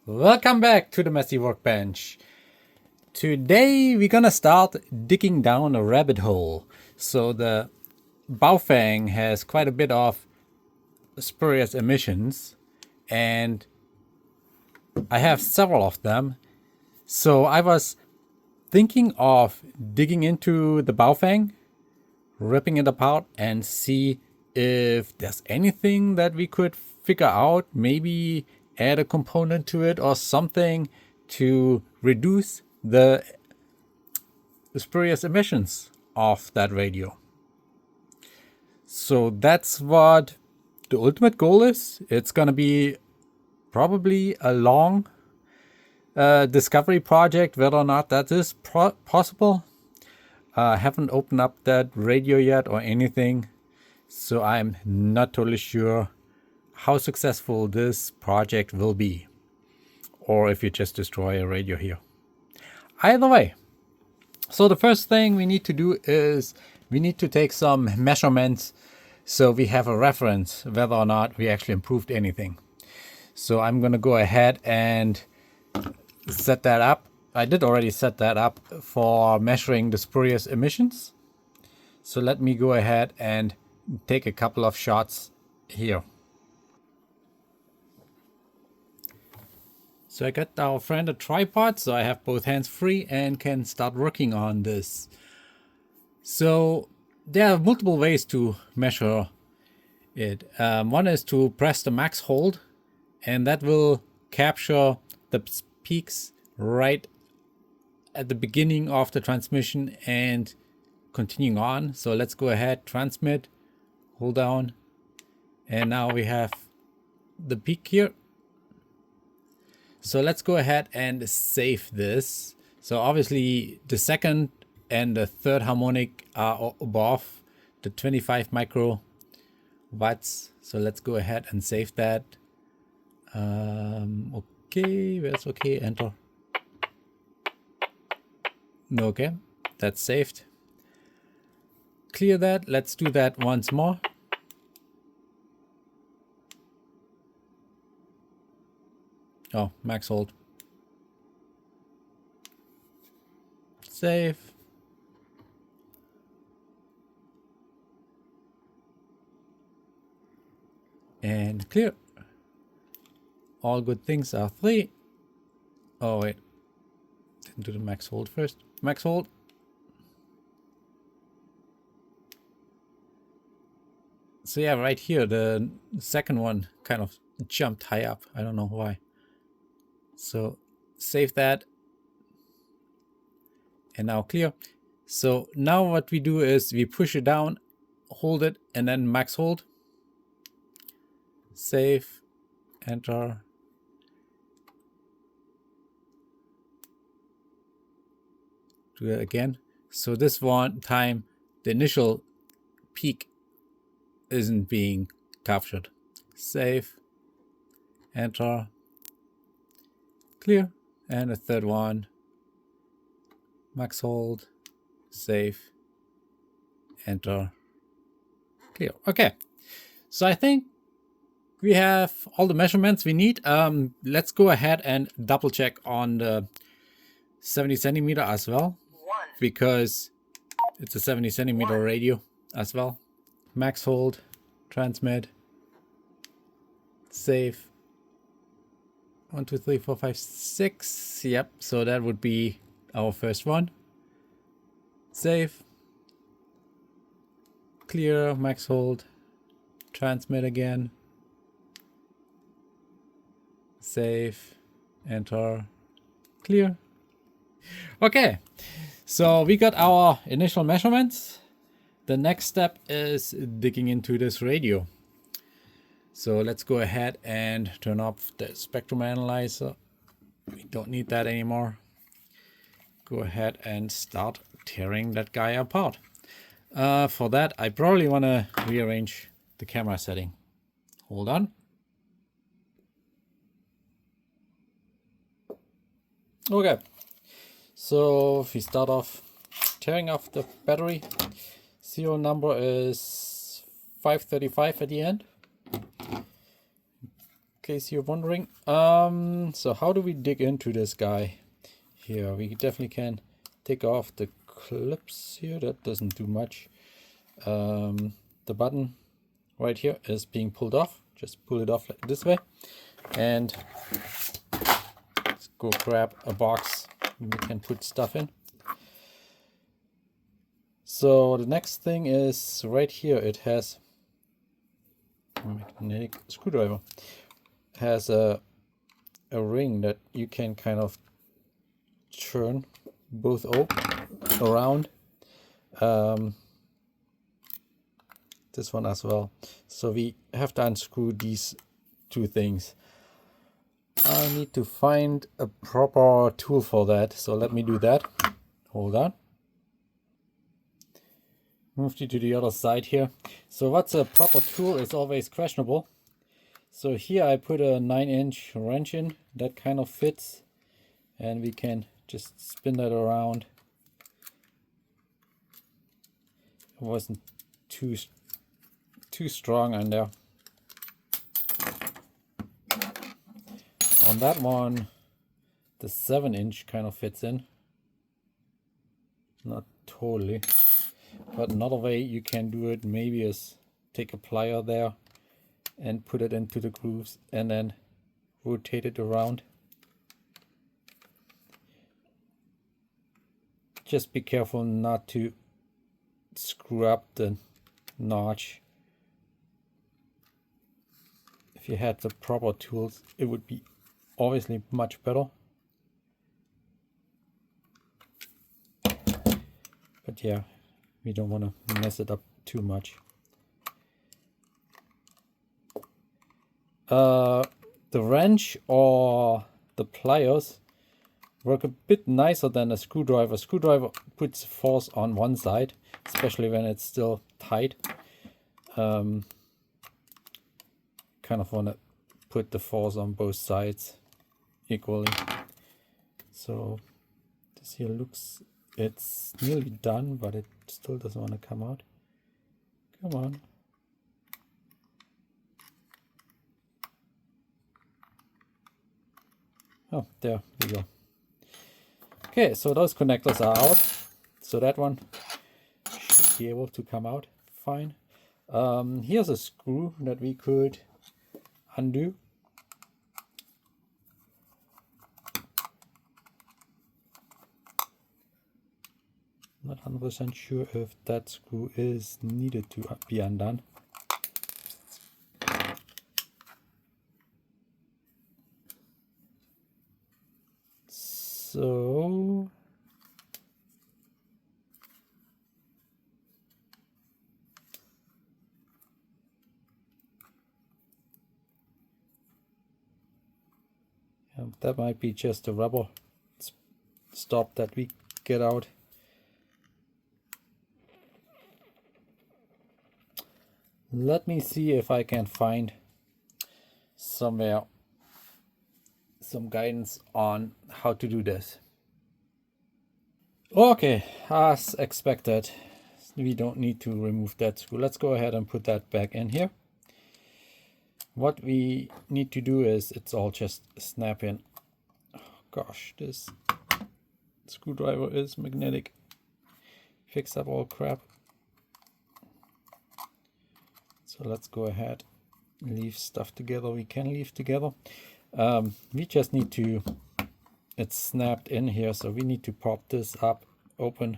Welcome back to the Messy Workbench. Today we're gonna start digging down a rabbit hole. So the Baofeng has quite a bit of spurious emissions and I have several of them. So I was thinking of digging into the Baofeng, ripping it apart and see if there's anything that we could figure out, maybe add a component to it or something to reduce the spurious emissions of that radio. So that's what the ultimate goal is. It's going to be probably a long discovery project, whether or not that is possible. I haven't opened up that radio yet or anything, so I'm not totally sure how successful this project will be, or if you just destroy a radio here. Either way, so the first thing we need to do is we need to take some measurements so we have a reference whether or not we actually improved anything. So I'm going to go ahead and set that up. I did already set that up for measuring the spurious emissions. So let me go ahead and take a couple of shots here. So I got our friend a tripod, so I have both hands free and can start working on this. So there are multiple ways to measure it. One is to press the max hold, and that will capture the peaks right at the beginning of the transmission and continuing on. So let's go ahead, transmit, hold down, and now we have the peak here. So let's go ahead and save this. So obviously the second and the third harmonic are above the 25 microwatts. So let's go ahead and save that. Okay, where's okay? Enter. Okay, that's saved. Clear that. Let's do that once more. Oh, max hold. Save. And clear. All good things are 3. Oh wait, didn't do the max hold first. Max hold. So yeah, right here, the second one kind of jumped high up. I don't know why. So save that. And now clear. So now what we do is we push it down, hold it, and then max hold. Save, enter. Do it again. So this one time, the initial peak isn't being captured. Save, enter, clear. And the third one, max hold, save, enter, clear. Okay, so I think we have all the measurements we need. Let's go ahead and double check on the 70 centimeter as well, because it's a 70 centimeter radio as well. Max hold, transmit, save. 1, 2, 3, 4, 5, 6. Yep, so that would be our first one. Save, clear, max hold, transmit again, save, enter, clear. Okay, so we got our initial measurements. The next step is digging into this radio. So let's go ahead and turn off the spectrum analyzer. We don't need that anymore. Go ahead and start tearing that guy apart. For that, I probably want to rearrange the camera setting. Hold on. Okay, so if we start off tearing off the battery, serial number is 535 at the end. case you're wondering. So how do we dig into this guy here? We definitely can take off the clips here. That doesn't do much. The button right here is being pulled off. Just pull it off like this way, and let's go grab a box we can put stuff in. So the next thing is right here. It has a magnetic screwdriver. It has a ring that you can kind of turn both around. This one as well. So we have to unscrew these two things. I need to find a proper tool for that. So let me do that. Hold on. Moved you to the other side here. So what's a proper tool is always questionable. So here I put a 9-inch wrench in. That kind of fits. And we can just spin that around. It wasn't too strong on there. On that one, the 7-inch kind of fits in. Not totally. But another way you can do it maybe is take a plier there and put it into the grooves and then rotate it around. Just be careful not to screw up the notch. If you had the proper tools, it would be obviously much better. But yeah, we don't want to mess it up too much. The wrench or the pliers work a bit nicer than a screwdriver. Screwdriver puts force on one side, especially when it's still tight. Kind of want to put the force on both sides equally. So this here looks, it's nearly done, but it still doesn't want to come out. Come on. Oh, there we go. Okay, so those connectors are out. So that one should be able to come out fine. Here's a screw that we could undo. Not 100% sure if that screw is needed to be undone. So that might be just a rubber stop that we get out. Let me see if I can find somewhere some guidance on how to do this. Okay, as expected, we don't need to remove that screw. Let's go ahead and put that back in here. What we need to do is, it's all just snap in. Oh, gosh, this screwdriver is magnetic. Fix up all crap. So let's go ahead, leave stuff together we can leave together. We just need to, it's snapped in here, so we need to pop this up, open,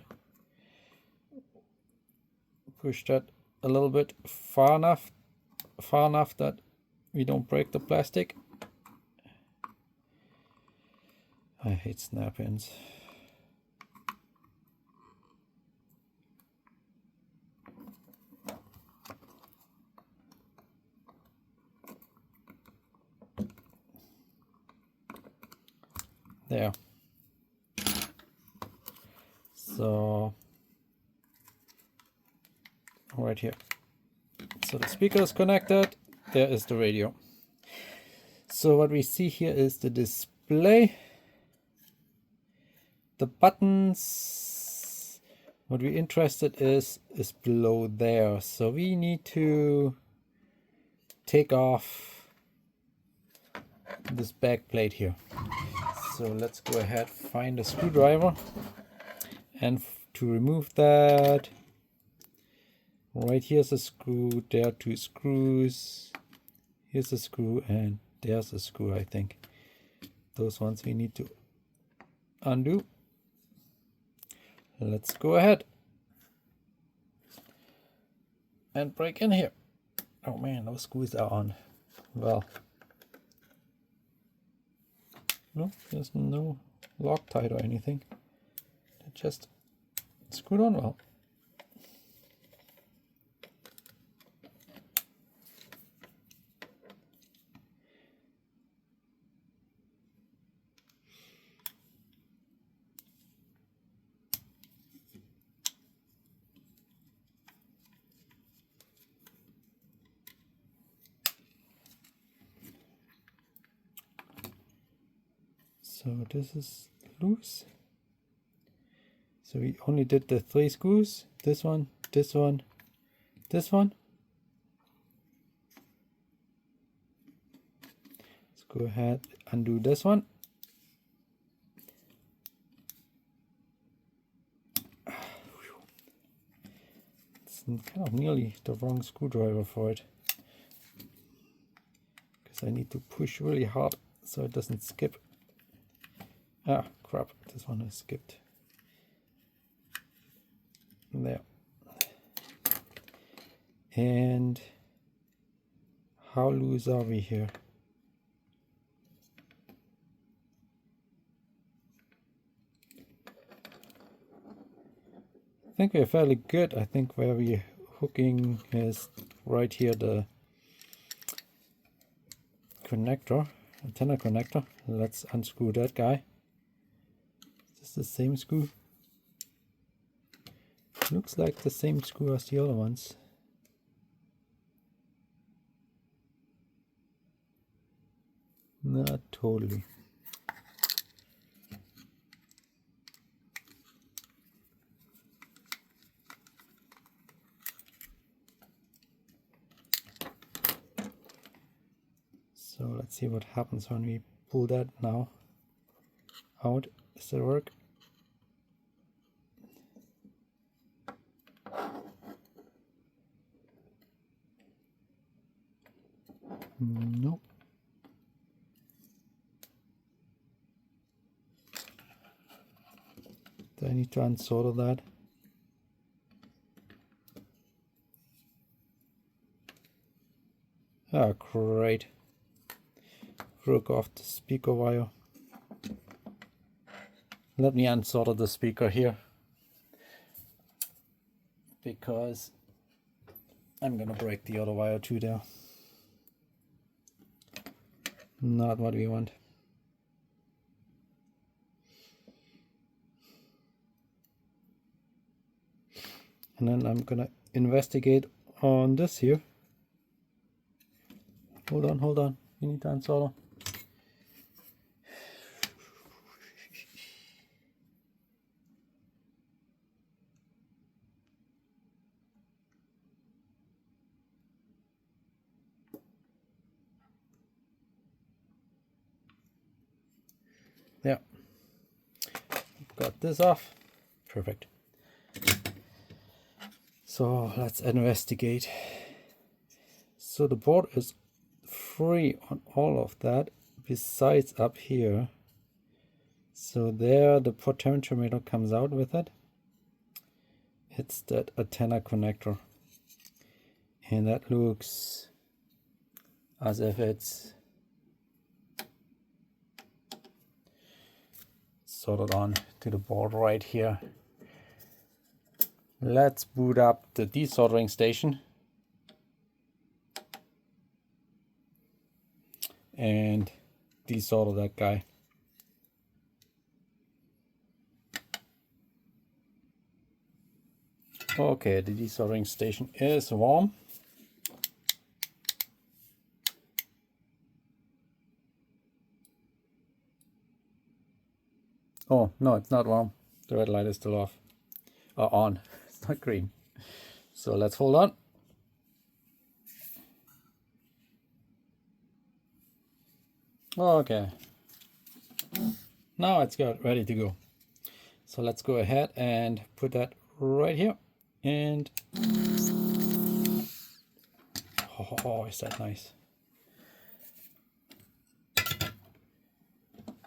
push that a little bit far enough that we don't break the plastic. I hate snap-ins. There. So right here. So the speaker is connected. There is the radio. So what we see here is the display. The buttons, what we're interested is below there. So we need to take off this back plate here. So let's go ahead, find a screwdriver, and to remove that, right here's a screw, there are 2 screws, here's a screw, and there's a screw. I think those ones we need to undo. Let's go ahead and break in here. Oh man, those screws are on. Well, no, there's no Loctite or anything. They're just screwed on well. So this is loose. So we only did the 3 screws. This one, this one, this one. Let's go ahead, undo this one. It's kind of nearly the wrong screwdriver for it, because I need to push really hard so it doesn't skip. Ah, crap, this one is skipped. There. And how loose are we here? I think we're fairly good. I think where we're hooking is right here, the connector, antenna connector. Let's unscrew that guy. Is this the same screw? Looks like the same screw as the other ones. Not totally. So let's see what happens when we pull that now out. Does it work? Nope. Do I need to unsolder that? Ah, great. Broke off the speaker wire. Let me unsolder the speaker here, because I'm gonna break the other wire too there. Not what we want. And then I'm gonna investigate on this here. Hold on. You need to unsolder. Yeah, got this off. Perfect. So let's investigate. So the board is free on all of that besides up here. So there the potentiometer comes out with it. It's that antenna connector. And that looks as if it's soldered on to the board right here. Let's boot up the desoldering station and desolder that guy. Okay, the desoldering station is warm. Oh, no, it's not warm. The red light is still off. Or on. It's not green. So let's hold on. Okay, now it's got ready to go. So let's go ahead and put that right here. And oh, is that nice?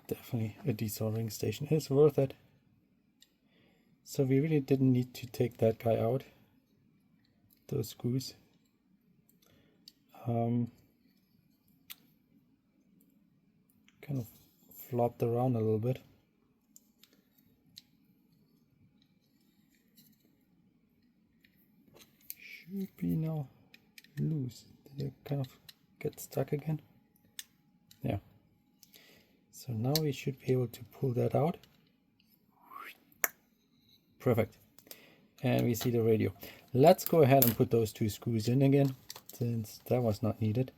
Definitely a desoldering station is worth it. So we really didn't need to take that guy out, those screws. Kind of flopped around a little bit. Should be now loose. Did it kind of get stuck again? Yeah. So now we should be able to pull that out. Perfect. And we see the radio. Let's go ahead and put those two screws in again, since that was not needed.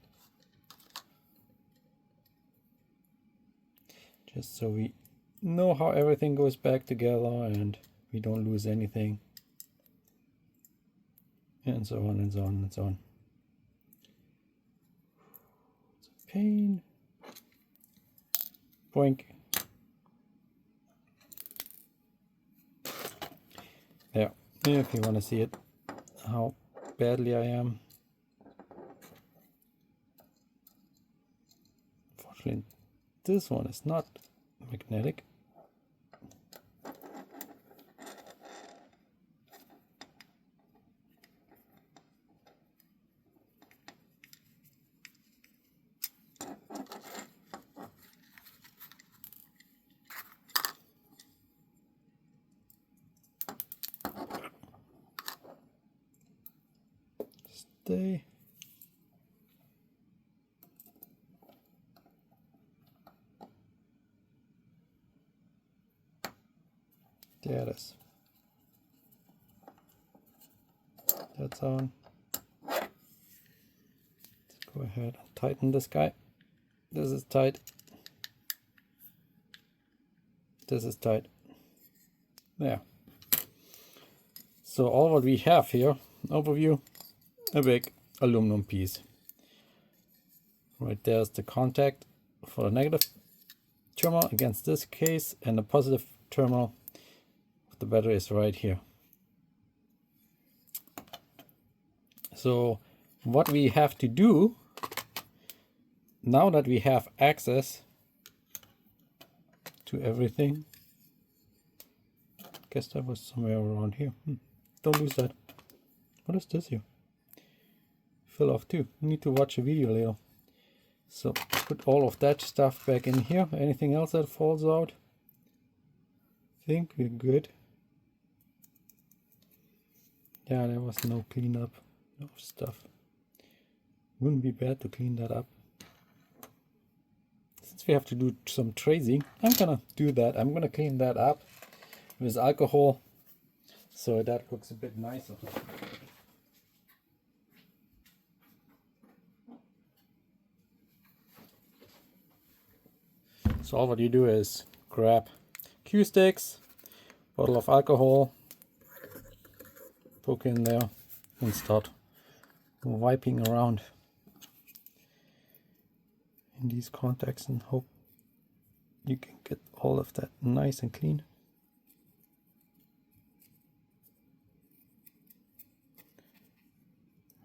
Just so we know how everything goes back together and we don't lose anything. And so on and so on and so on. It's a pain. Boink. There. If you want to see it, how badly I am. Fortunately, this one is not magnetic. Stay. There it is. That's on. Let's go ahead and tighten this guy. This is tight. This is tight. There. So all what we have here, overview, a big aluminum piece. Right there's the contact for the negative terminal against this case, and the positive terminal of the battery is right here. So what we have to do, now that we have access to everything, guess that was somewhere around here. Don't lose that. What is this here? Fell off too. Need to watch a video later. So put all of that stuff back in here. Anything else that falls out? I think we're good. Yeah, there was no cleanup of stuff. Wouldn't be bad to clean that up. Since we have to do some tracing, I'm gonna do that. I'm gonna clean that up with alcohol so that looks a bit nicer. So all what you do is grab cue sticks, bottle of alcohol, poke in there and start wiping around in these contacts and hope you can get all of that nice and clean.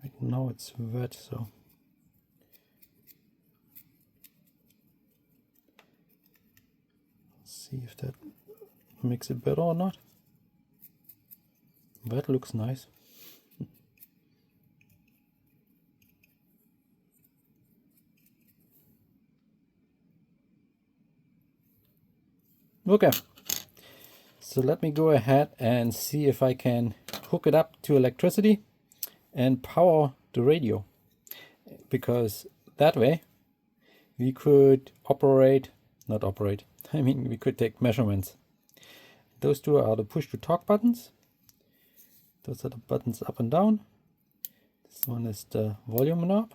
Right now it's wet, so let's see if that makes it better or not. That looks nice. Okay, so let me go ahead and see if I can hook it up to electricity and power the radio, because that way we could we could take measurements. Those two are the push to talk buttons. Those are the buttons up and down. This one is the volume knob.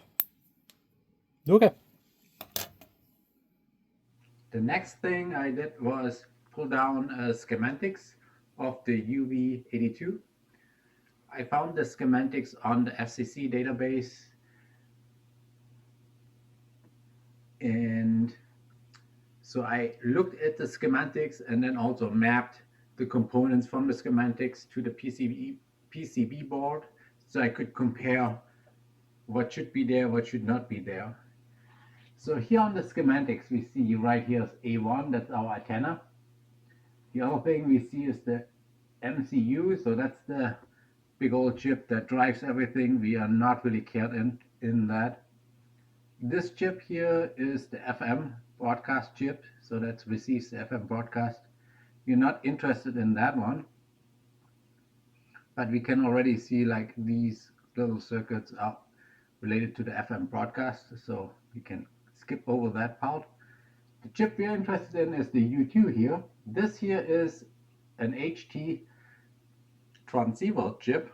Okay. The next thing I did was pull down schematics of the UV82. I found the schematics on the FCC database, and So I looked at the schematics and then also mapped the components from the schematics to the PCB board, so I could compare what should be there, what should not be there. So here on the schematics, we see right here is A1, that's our antenna. The other thing we see is the MCU, so that's the big old chip that drives everything. We are not really cared in that. This chip here is the FM broadcast chip, so that receives the FM broadcast. We're not interested in that one, but we can already see like these little circuits are related to the FM broadcast, so we can skip over that part. The chip we're interested in is the U2 here. This here is an HT transceiver chip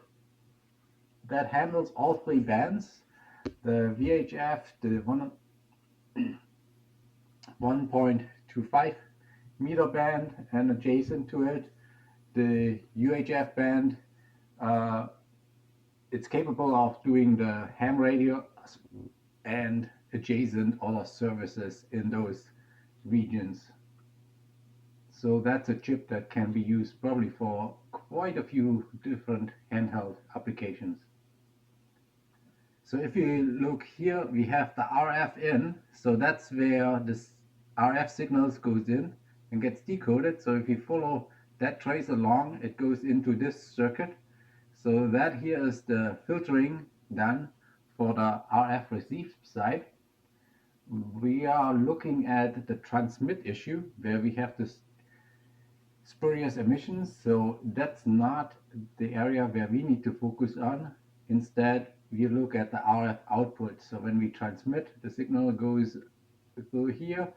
that handles all three bands, the VHF, the 1.25 meter band, and adjacent to it, the UHF band. It's capable of doing the ham radio and adjacent other services in those regions. So that's a chip that can be used probably for quite a few different handheld applications. So if you look here, we have the RF in, so that's where this RF signals goes in and gets decoded. So if you follow that trace along, it goes into this circuit. So that here is the filtering done for the RF receive side. We are looking at the transmit issue where we have this spurious emissions, so that's not the area where we need to focus on. Instead, we look at the RF output. So when we transmit, the signal goes here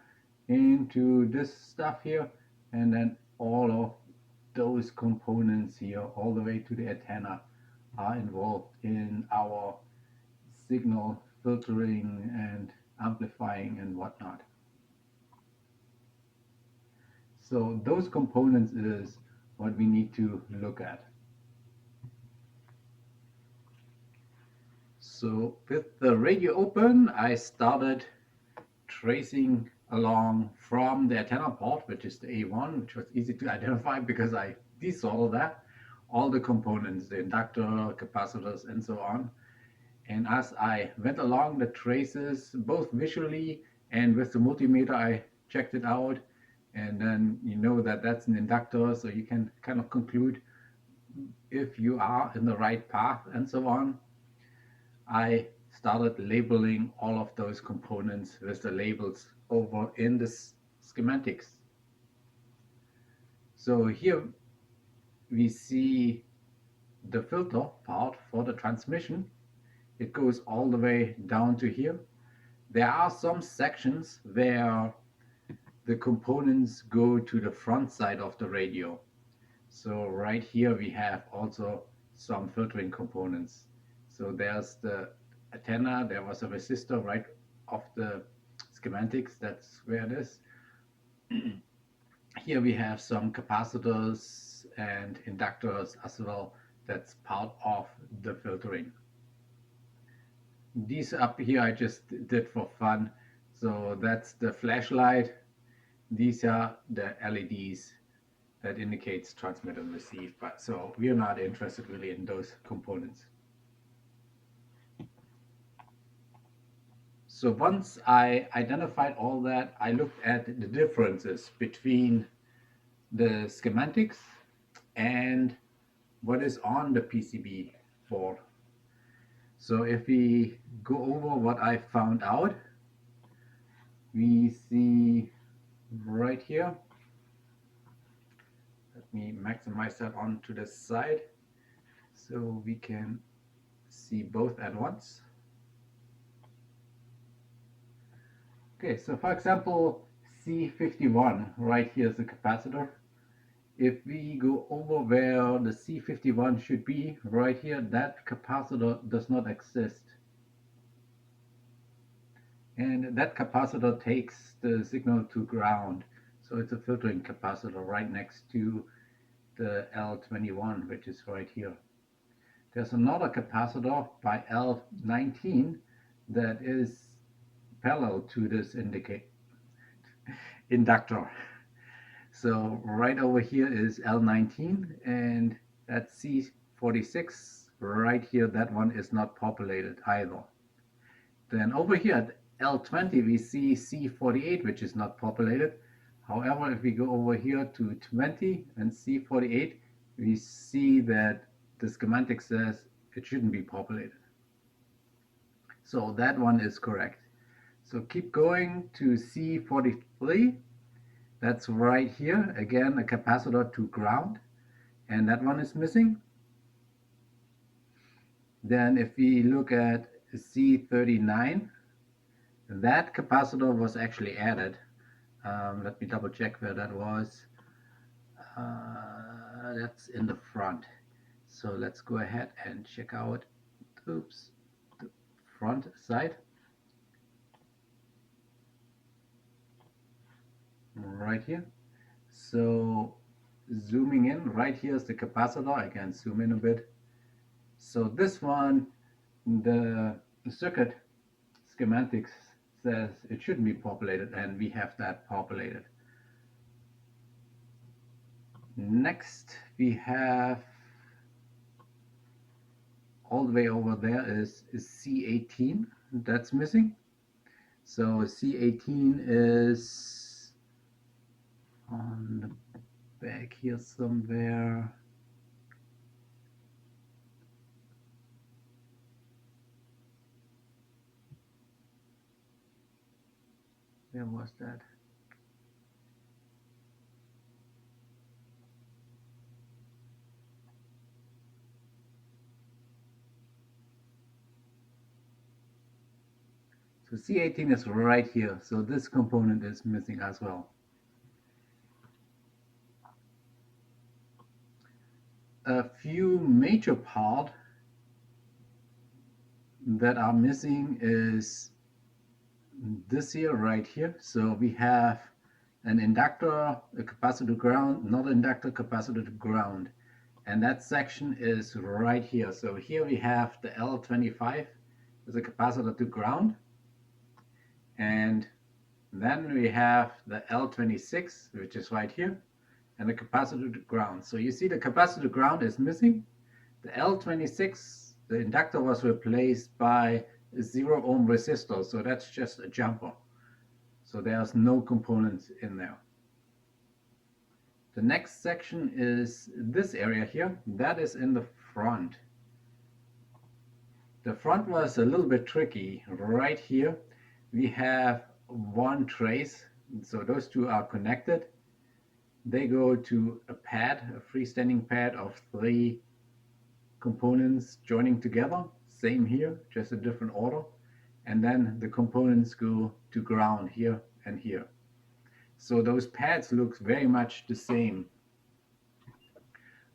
into this stuff here, and then all of those components here all the way to the antenna are involved in our signal filtering and amplifying and whatnot. So those components is what we need to look at. So with the radio open, I started tracing along from the antenna port, which is the A1, which was easy to identify because I desoldered that, all the components, the inductor, capacitors, and so on. And as I went along the traces, both visually and with the multimeter, I checked it out. And then you know that that's an inductor, so you can kind of conclude if you are in the right path and so on. I started labeling all of those components with the labels over in the schematics. So here we see the filter part for the transmission. It goes all the way down to here. There are some sections where the components go to the front side of the radio. So right here we have also some filtering components. So there's the antenna, there was a resistor right off the schematics, that's where it is. Here we have some capacitors and inductors as well, that's part of the filtering. These up here I just did for fun. So that's the flashlight. These are the LEDs that indicates transmit and receive, but so we are not interested really in those components. So once I identified all that, I looked at the differences between the schematics and what is on the PCB board. So if we go over what I found out, we see right here, let me maximize that onto the side so we can see both at once. Okay, so for example, C51, right here is the capacitor. If we go over where the C51 should be, right here, that capacitor does not exist. And that capacitor takes the signal to ground. So it's a filtering capacitor right next to the L21, which is right here. There's another capacitor by L19 that is parallel to this inductor. So right over here is L19 and that's C46. Right here, that one is not populated either. Then over here at L20 we see C48, which is not populated. However, if we go over here to 20 and C48, we see that the schematic says it shouldn't be populated. So that one is correct. So keep going to C43. That's right here. Again, a capacitor to ground. And that one is missing. Then if we look at C39, that capacitor was actually added. Let me double check where that was. That's in the front. So let's go ahead and check out, oops, the front side. Right here. So zooming in, right here is the capacitor. I can zoom in a bit. So this one, the circuit schematics says it shouldn't be populated, and we have that populated. Next we have, all the way over there is C18, that's missing. So C18 is on the back here somewhere. Where was that? So C18 is right here. So this component is missing as well. A few major parts that are missing is this here, right here. So we have an inductor, a capacitor to ground, not inductor, capacitor to ground. And that section is right here. So here we have the L25 as a capacitor to ground. And then we have the L26, which is right here, and the capacitor to ground. So you see the capacitor to ground is missing. The L26, the inductor was replaced by a 0 ohm resistor, so that's just a jumper. So there's no components in there. The next section is this area here. That is in the front. The front was a little bit tricky. Right here we have one trace, so those two are connected. They go to a pad, a freestanding pad of 3 components joining together. Same here, just a different order. And then the components go to ground here and here. So those pads look very much the same.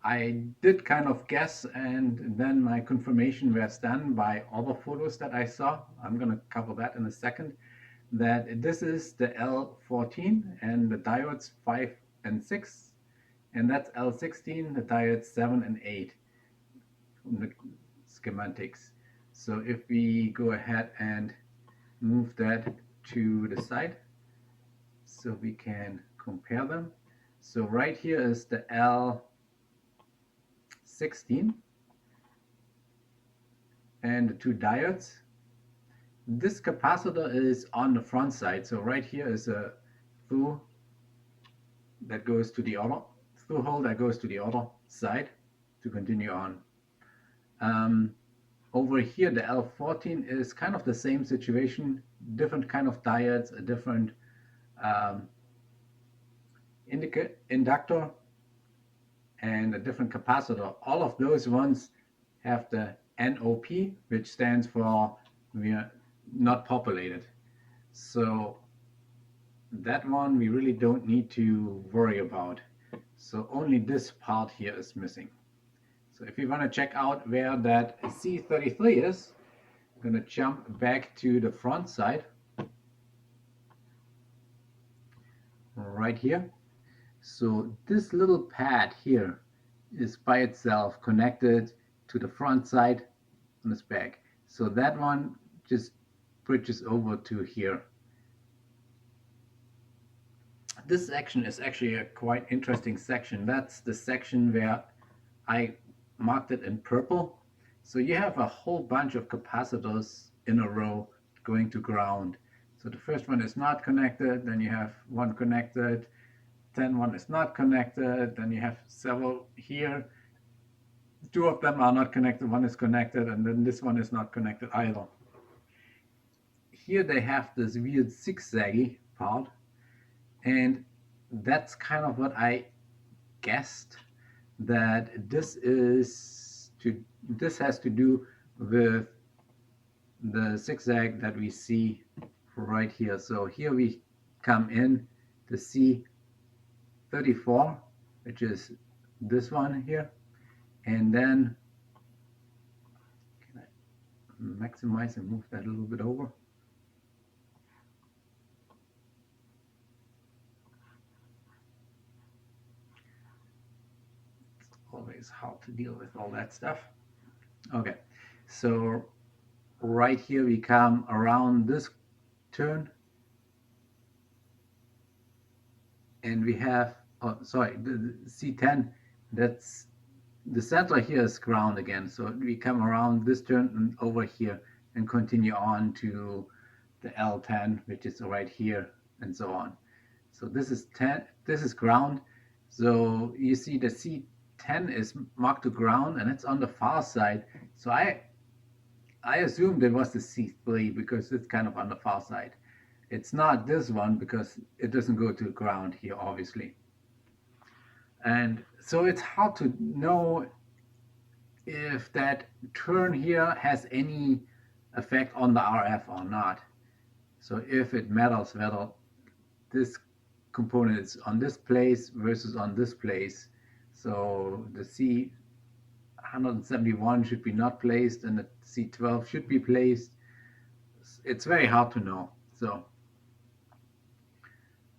I did kind of guess, and then my confirmation was done by other photos that I saw. I'm going to cover that in a second. That this is the L14 and the diodes 5 and 6, and that's L16, the diodes 7 and 8 from the schematics. So if we go ahead and move that to the side so we can compare them. So right here is the L16 and the 2 diodes. This capacitor is on the front side, so right here is a through that goes to the other through hole that goes to the other side to continue on. Over here the L14 is kind of the same situation, different kind of diodes, a different inductor and a different capacitor. All of those ones have the NOP, which stands for we are not populated. So that one we really don't need to worry about. So only this part here is missing. So if you want to check out where that C33 is, I'm going to jump back to the front side. Right here. So this little pad here is by itself connected to the front side on this back. So that one just bridges over to here. this section is actually a quite interesting section. That's the section where I marked it in purple. So you have a whole bunch of capacitors in a row going to ground. So the first one is not connected, then you have one connected, then one is not connected, then you have several here. Two of them are not connected, one is connected, and then this one is not connected either. Here they have this weird zigzaggy part, and that's kind of what I guessed, that this has to do with the zigzag that we see right here. So here we come in to C34, which is this one here, and then can I maximize and move that a little bit over? Always hard to deal with all that stuff. Okay, so right here we come around this turn, and we have, oh sorry, the C10, that's the center here is ground again, so we come around this turn and over here and continue on to the L10, which is right here, and so on. So this is 10, this is ground. So you see the C10 is marked to ground, and it's on the far side. So I assumed it was the C3 because it's kind of on the far side. It's not this one because it doesn't go to ground here, obviously. And so it's hard to know if that turn here has any effect on the RF or not. So if it matters whether this component is on this place versus on this place. So the C171 should be not placed and the C12 should be placed. It's very hard to know. So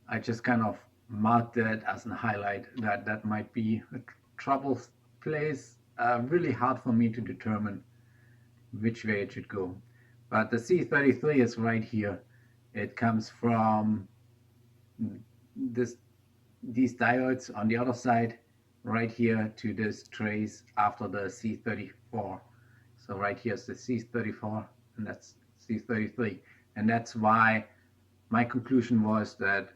I just kind of marked that as a highlight, that might be a trouble place. Really hard for me to determine which way it should go. But the C33 is right here. It comes from these diodes on the other side right here to this trace after the C34. So right here is the C34 and that's C33. And that's why my conclusion was that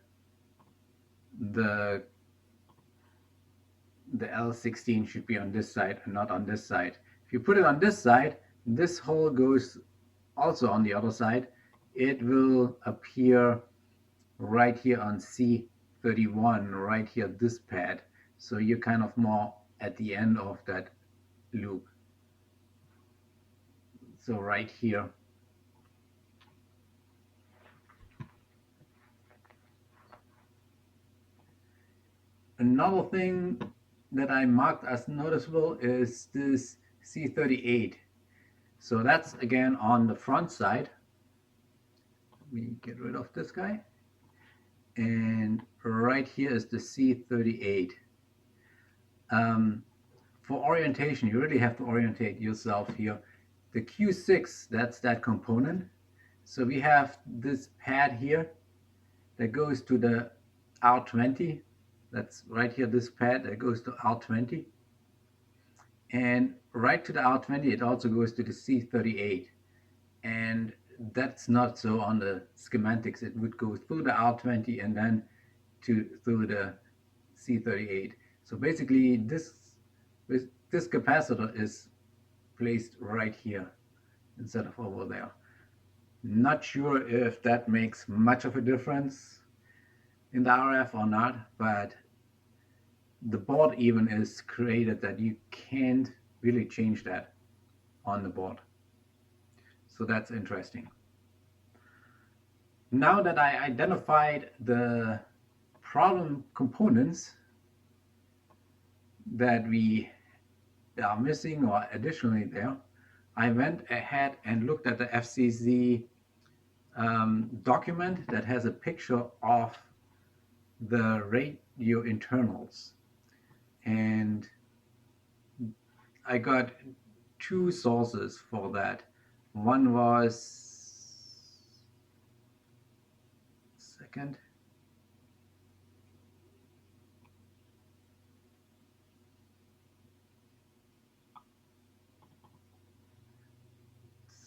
the L16 should be on this side and not on this side. If you put it on this side, this hole goes also on the other side. It will appear right here on C31, right here, this pad. So you're kind of more at the end of that loop. So right here. Another thing that I marked as noticeable is this C38. So that's again on the front side. Let me get rid of this guy. And right here is the C38. For orientation, you really have to orientate yourself here. The Q6, that's that component. So we have this pad here that goes to the R20. That's right here, this pad that goes to R20. And right to the R20, it also goes to the C38. And that's not so on the schematics. It would go through the R20 and then through the C38. So basically this capacitor is placed right here instead of over there. Not sure if that makes much of a difference in the RF or not, but the board even is created that you can't really change that on the board. So that's interesting. Now that I identified the problem components that we are missing or additionally there, I went ahead and looked at the FCC document that has a picture of the radio internals. And I got two sources for that. One was,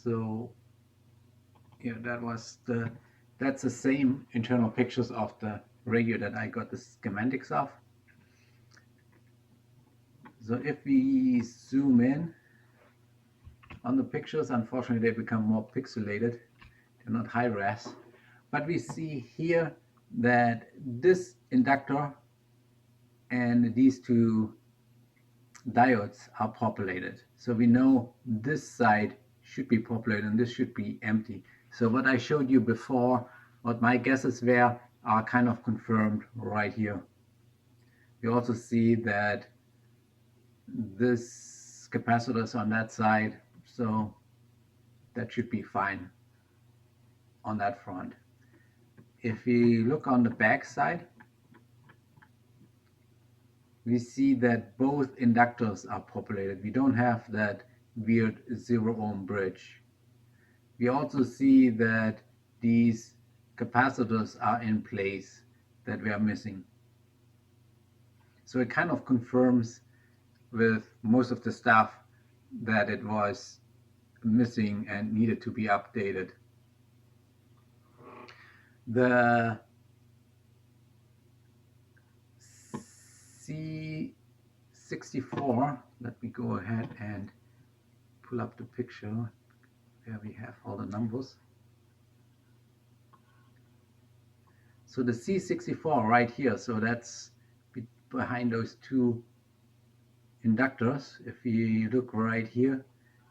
So yeah, that's the same internal pictures of the radio that I got the schematics of. So if we zoom in on the pictures, unfortunately they become more pixelated, they're not high res, but we see here that this inductor and these two diodes are populated. So we know this side should be populated and this should be empty. So what I showed you before, what my guesses were, are kind of confirmed right here. You also see that this capacitor is on that side, so that should be fine on that front. If we look on the back side, we see that both inductors are populated. We don't have that weird 0 ohm bridge. We also see that these capacitors are in place that we are missing. So it kind of confirms with most of the stuff that it was missing and needed to be updated. The C64, let me go ahead and pull up the picture where we have all the numbers. So the C64 right here, so that's behind those two inductors. If you look right here,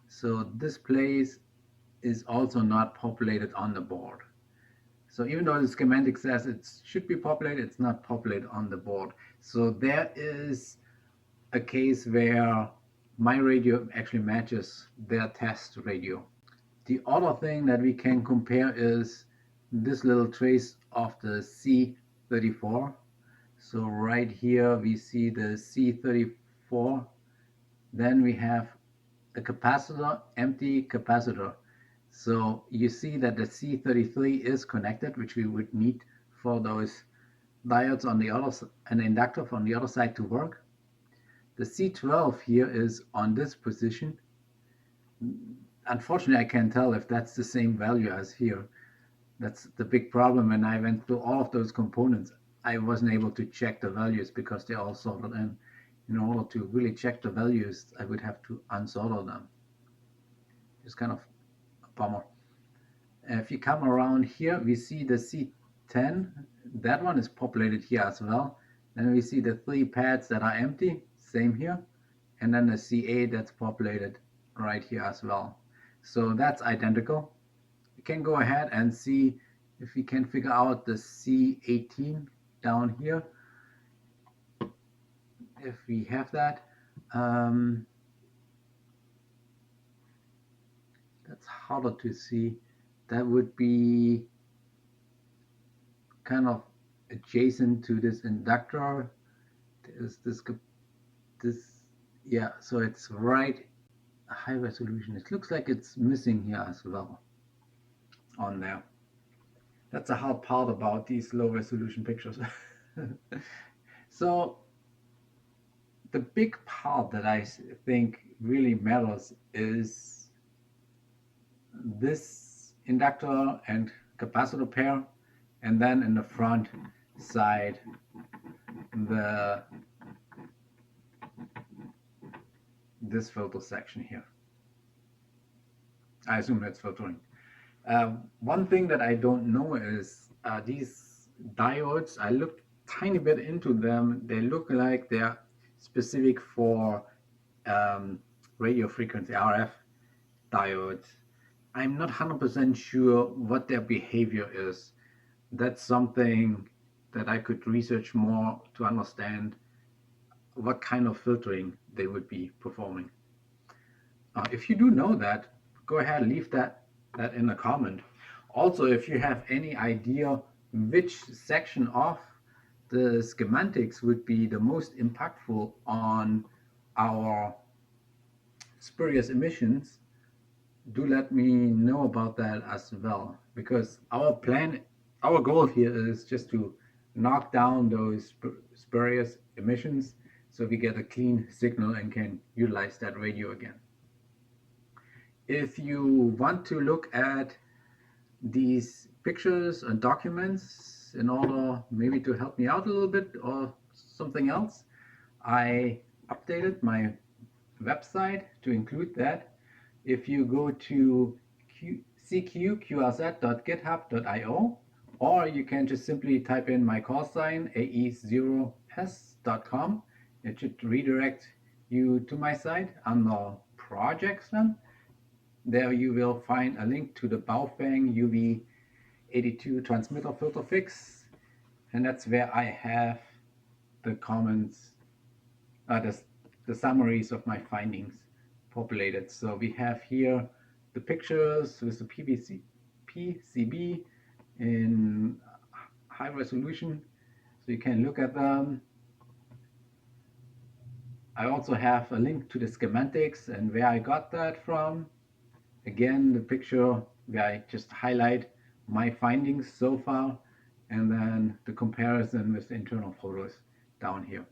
so this place is also not populated on the board. So even though the schematic says it should be populated, it's not populated on the board. So there is a case where my radio actually matches their test radio. The other thing that we can compare is this little trace of the C34. So right here we see the C34. Then we have a capacitor, empty capacitor. So you see that the C33 is connected, which we would need for those diodes on the other side, an inductor on the other side to work. The C12 here is on this position. Unfortunately, I can't tell if that's the same value as here. That's the big problem. When I went through all of those components, I wasn't able to check the values because they're all soldered in. In order to really check the values, I would have to unsolder them. It's kind of a bummer. If you come around here, we see the C10. That one is populated here as well. Then we see the 3 pads that are empty, same here. And then the C8 that's populated right here as well. So that's identical. We can go ahead and see if we can figure out the C18 down here. If we have that, that's harder to see. That would be kind of adjacent to this inductor. There's this, yeah, so it's right high resolution. It looks like it's missing here as well on there. That's a hard part about these low resolution pictures. So the big part that I think really matters is this inductor and capacitor pair, and then in the front side this filter section here. I assume that's filtering. One thing that I don't know is these diodes. I looked tiny bit into them. They look like they're specific for radio frequency RF diodes. I'm not 100% sure what their behavior is. That's something that I could research more to understand what kind of filtering they would be performing. If you do know that, go ahead, leave that in a comment. Also, if you have any idea which section of the schematics would be the most impactful on our spurious emissions, do let me know about that as well, because our goal here is just to knock down those spurious emissions so we get a clean signal and can utilize that radio again. If you want to look at these pictures and documents in order maybe to help me out a little bit or something else, I updated my website to include that. If you go to cqqrz.github.io, or you can just simply type in my call sign ae0s.com, it should redirect you to my site under projects. Then there you will find a link to the Baofeng UV82 transmitter filter fix, and that's where I have the comments, the summaries of my findings populated. So we have here the pictures with the PCB in high resolution, so you can look at them. I also have a link to the schematics and where I got that from. Again, the picture where I just highlight my findings so far, and then the comparison with the internal photos down here.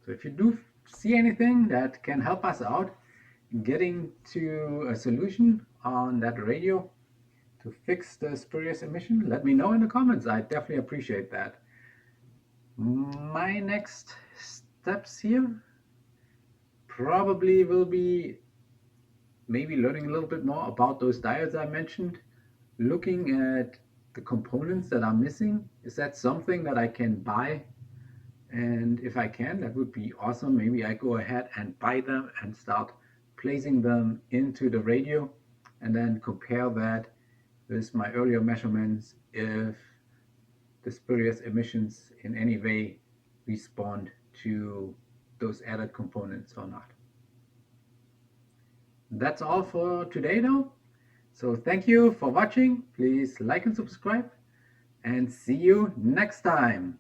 So if you do see anything that can help us out getting to a solution on that radio to fix the spurious emission, let me know in the comments. I definitely appreciate that. My next steps here probably will be maybe learning a little bit more about those diodes I mentioned, looking at the components that are missing. Is that something that I can buy? And if I can, that would be awesome. Maybe I go ahead and buy them and start placing them into the radio and then compare that with my earlier measurements if the spurious emissions in any way respond to those added components or not. That's all for today though. So thank you for watching. Please like and subscribe, and see you next time.